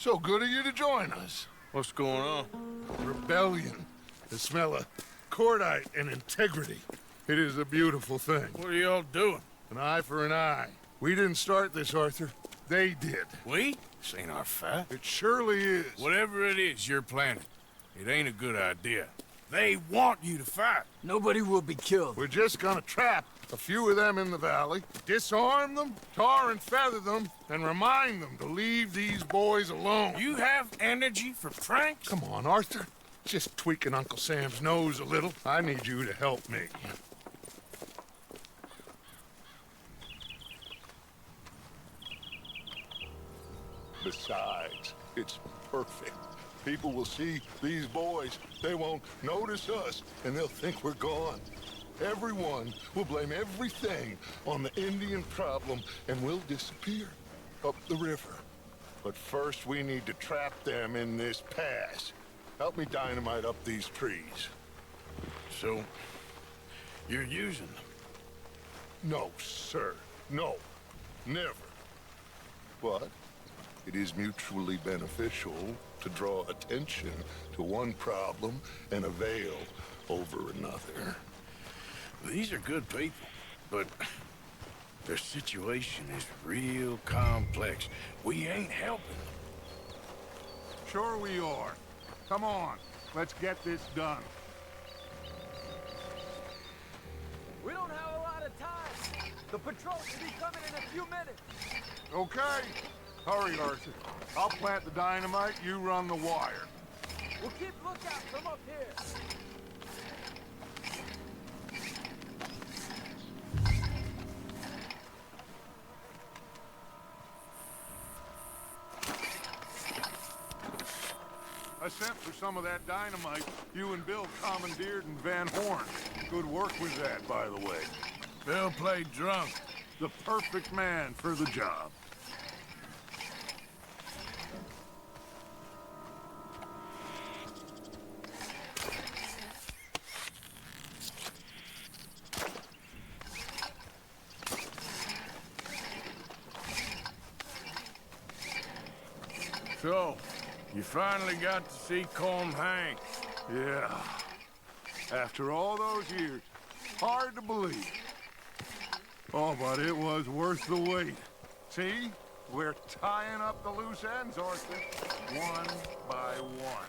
So good of you to join us. What's going on? Rebellion. The smell of cordite and integrity. It is a beautiful thing. What are y'all doing? An eye for an eye. We didn't start this, Arthur. They did. We? This ain't our fight. It surely is. Whatever it is you're planning, it ain't a good idea. They want you to fight. Nobody will be killed. We're just gonna trap a few of them in the valley, disarm them, tar and feather them, and remind them to leave these boys alone. You have energy for pranks? Come on, Arthur. Just tweaking Uncle Sam's nose a little. I need you to help me. Besides, it's perfect. People will see these boys. They won't notice us, and they'll think we're gone. Everyone will blame everything on the Indian problem, and we'll disappear up the river. But first, we need to trap them in this pass. Help me dynamite up these trees. So, you're using them? No, sir. No. Never. But it is mutually beneficial to draw attention to one problem and avail over another. These are good people, but their situation is real complex. We ain't helping them. Sure we are. Come on, let's get this done. We don't have a lot of time. The patrol should be coming in a few minutes. Okay. Hurry, Arthur. I'll plant the dynamite, you run the wire. We'll keep lookout from up here. I sent for some of that dynamite you and Bill commandeered in Van Horn. Good work with that, by the way. Bill played drunk. The perfect man for the job. So, you finally got to see Colm hang. Yeah. After all those years. Hard to believe. Oh, but it was worth the wait. See? We're tying up the loose ends, Arthur. One by one.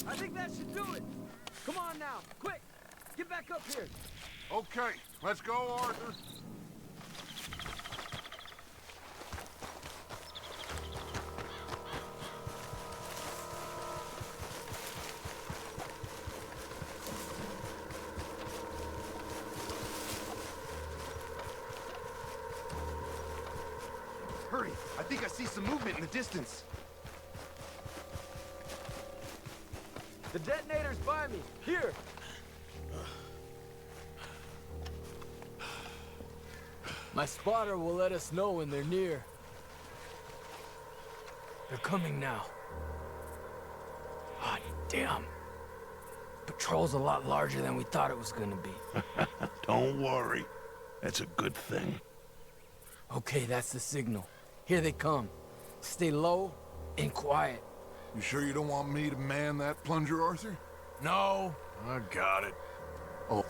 I think that should do it. Come on now, quick. Get back up here. Okay, let's go, Arthur. Hurry! I think I see some movement in the distance. The detonator's by me. Here. My spotter will let us know when they're near. They're coming now. Ah, damn. Patrol's a lot larger than we thought it was gonna be. Don't worry. That's a good thing. Okay, that's the signal. Here they come. Stay low and quiet. You sure you don't want me to man that plunger, Arthur? No, I got it. Oh.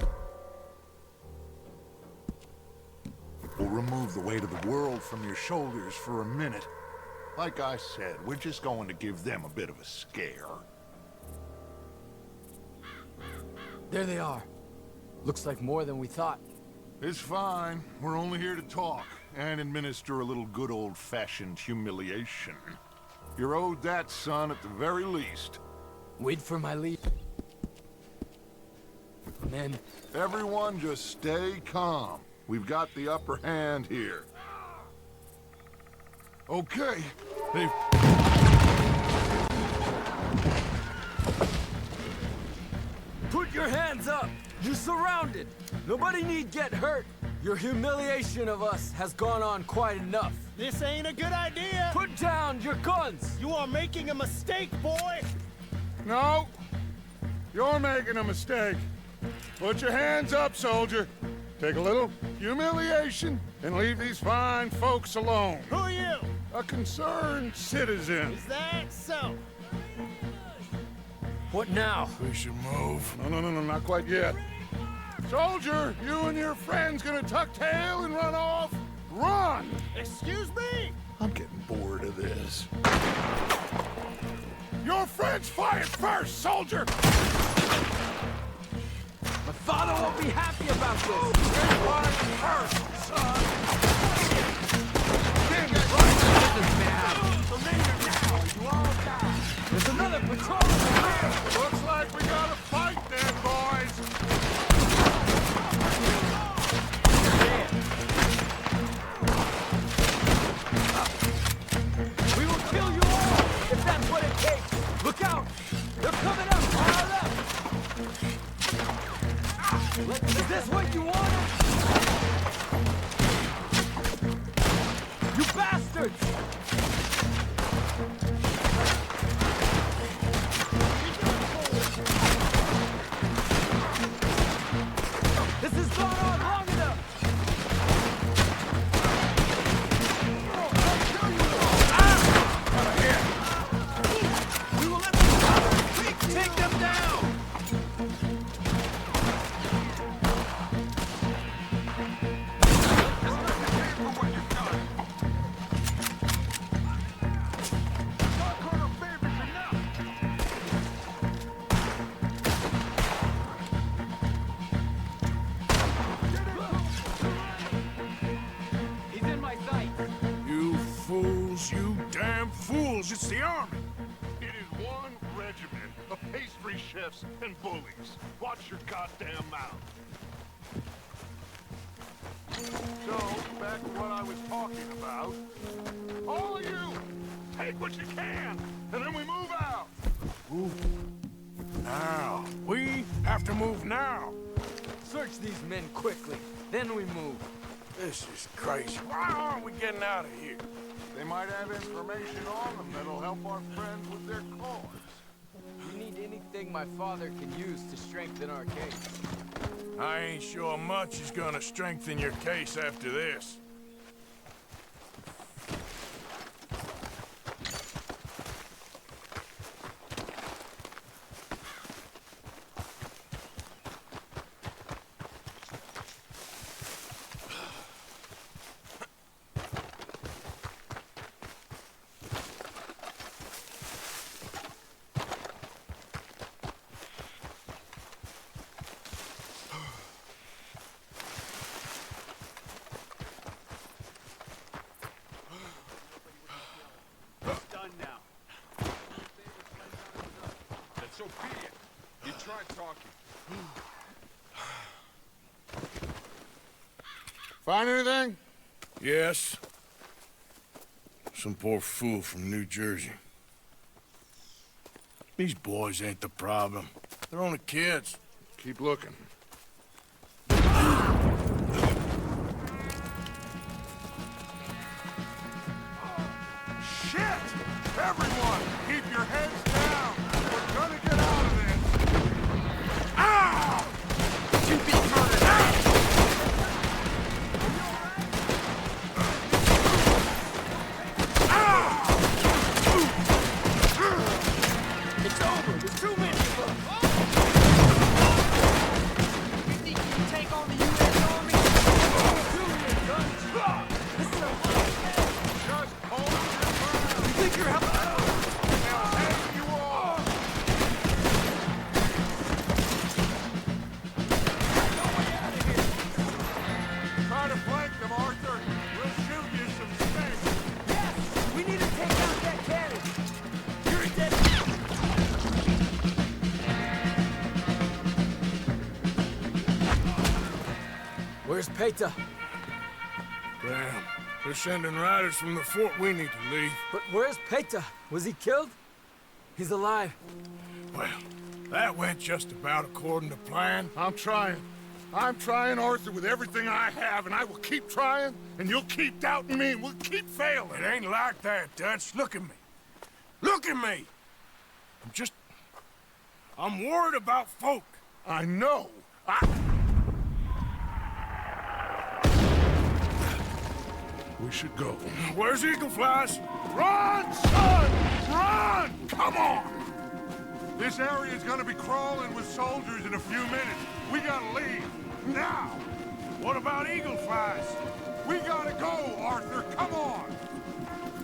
We'll remove the weight of the world from your shoulders for a minute. Like I said, we're just going to give them a bit of a scare. There they are. Looks like more than we thought. It's fine. We're only here to talk and administer a little good old-fashioned humiliation. You're owed that, son, at the very least. Wait for my lead. Men. Everyone just stay calm. We've got the upper hand here. Okay. They've... Put your hands up! You're surrounded! Nobody need get hurt! Your humiliation of us has gone on quite enough. This ain't a good idea! Put down your guns! You are making a mistake, boy! No! You're making a mistake. Put your hands up, soldier. Take a little humiliation and leave these fine folks alone. Who are you? A concerned citizen. Is that so? What now? We should move. No, not quite yet. Soldier, you and your friends gonna tuck tail and run off? Run! Excuse me? I'm getting bored of this. Your friends fired first, soldier! My father won't be happy about this! They fired first, son! Get right to business, man! Surrender now, you all die! There's another patrol over here! Looks like we got a fight then, boys! We will kill you all, if that's what it takes! Look out! They're coming up on our left! Is this what you wanted? You bastards! This has gone on long enough! We will let them take them down! He's in my sight! You fools, you damn fools! It's the army! It is one regiment of pastry chefs and bullies. Watch your goddamn mouth. So, back to what I was talking about. All of you, take what you can, and then we move out. Now. We have to move now. Search these men quickly, then we move. This is crazy. Why aren't we getting out of here? They might have information on them that'll help our friends with their cause. We need anything my father can use to strengthen our case. I ain't sure much is gonna strengthen your case after this. Done now. Then so be it. You tried talking. Find anything? Yes. Some poor fool from New Jersey. These boys ain't the problem. They're only kids. Keep looking. Shit! Everyone, keep your heads down! We're gonna get out of this! Ow! You be murdered! It's over! There's too many of us! You think you can take on the U.S. Army? This is a Just hold your ground! You think you're helping? They'll hang you all! Try to flank them, Arthur! We'll shoot you some space! Yes! We need to take out that cannon! You're dead! Where's Peta? Damn. They're sending riders from the fort. We need to leave. But where's Peta? Was he killed? He's alive. Well, that went just about according to plan. I'm trying. I'm trying, Arthur, with everything I have, and I will keep trying, and you'll keep doubting me, and we'll keep failing. It ain't like that, Dutch. Look at me. Look at me! I'm worried about folk. I know. We should go. Where's Eagle Flies? Run, son! Run! Come on! This area's gonna be crawling with soldiers in a few minutes. We gotta leave. Now! What about Eagle Flies? We gotta go, Arthur. Come on!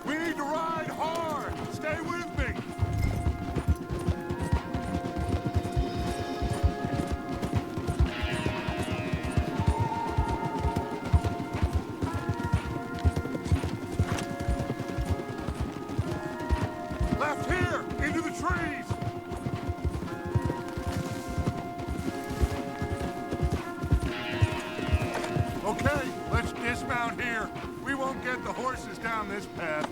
We need to ride hard. Stay with me. Left here! Into the trees! Okay, let's dismount here. We won't get the horses down this path.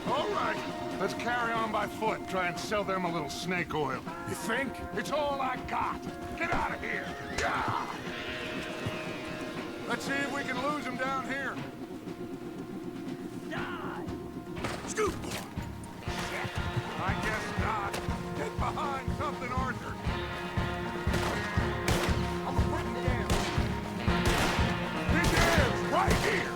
All right, let's carry on by foot. Try and sell them a little snake oil. You think? It's all I got. Get out of here. Yeah. Let's see if we can lose them down here. Scoot! I guess not. Get behind something, Arthur. I'm gonna put him down. His hands right here.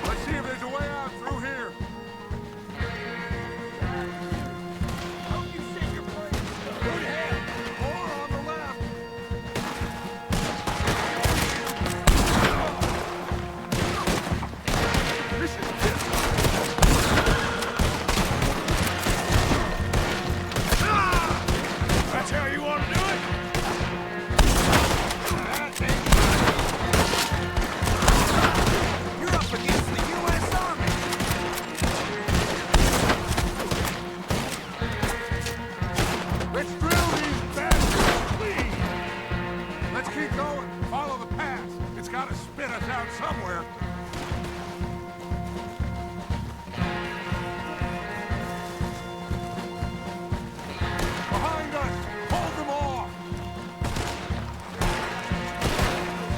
Let's see if there's a way out through here. Good head. More on the left. This is That's how you want to do it? You're up against the U.S. Army. Let's drill these bastards clean. Let's keep going. Follow the path. It's got to spit us out somewhere. Behind us. Hold them off.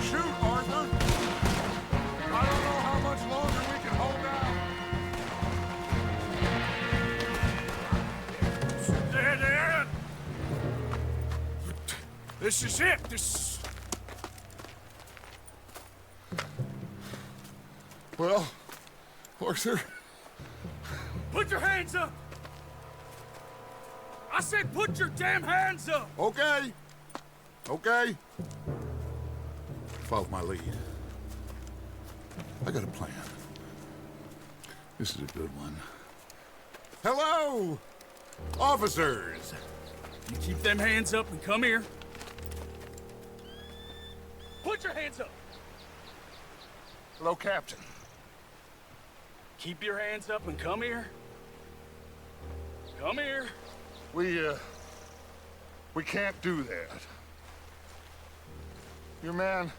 Shoot, Arthur. I don't know how much longer we can hold out. There. This is it. Well, Arthur, Put your hands up! I said put your damn hands up! okay. Okay. Follow my lead. I got a plan. This is a good one. Hello, officers. You keep them hands up and come here. Put your hands up! Hello, Captain. Keep your hands up and come here. Come here. We can't do that. Your man...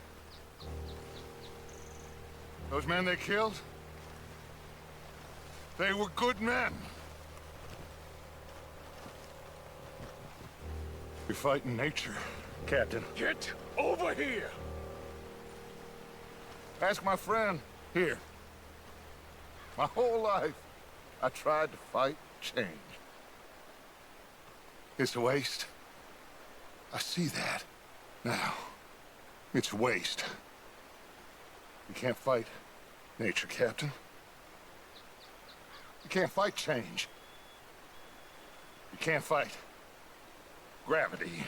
Those men they killed? They were good men. You're fighting nature, Captain. Get over here. Ask my friend here. My whole life, I tried to fight change. It's a waste. I see that now. It's a waste. You can't fight nature, Captain. You can't fight change. You can't fight gravity.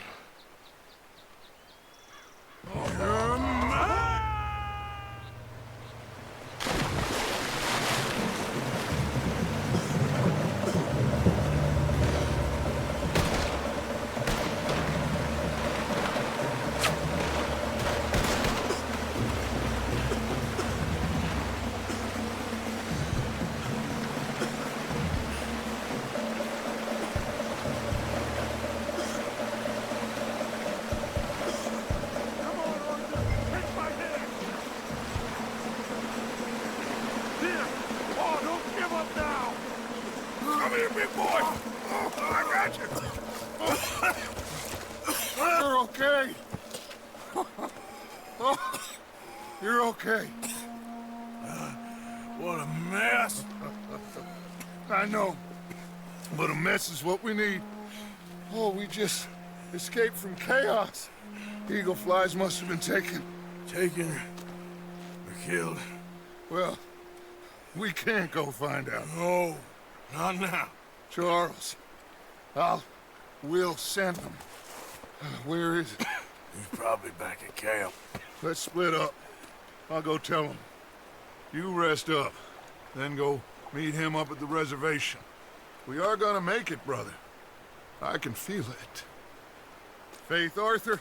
here, big boy. Oh, I got you. You're okay. Oh, you're okay. What a mess. I know, but a mess is what we need. Oh, we just escaped from chaos. Eagle flies must have been taken. Taken or killed? Well, we can't go find out. No, not now. Charles, we'll send them. Where is it? He's probably back at camp. Let's split up. I'll go tell him. You rest up, then go meet him up at the reservation. We are gonna make it, brother. I can feel it. Faith, Arthur.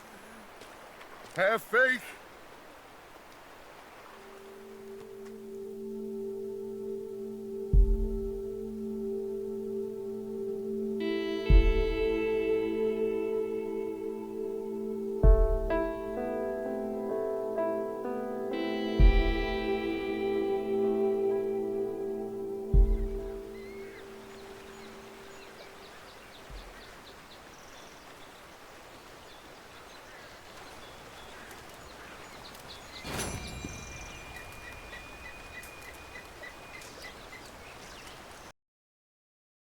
Have faith.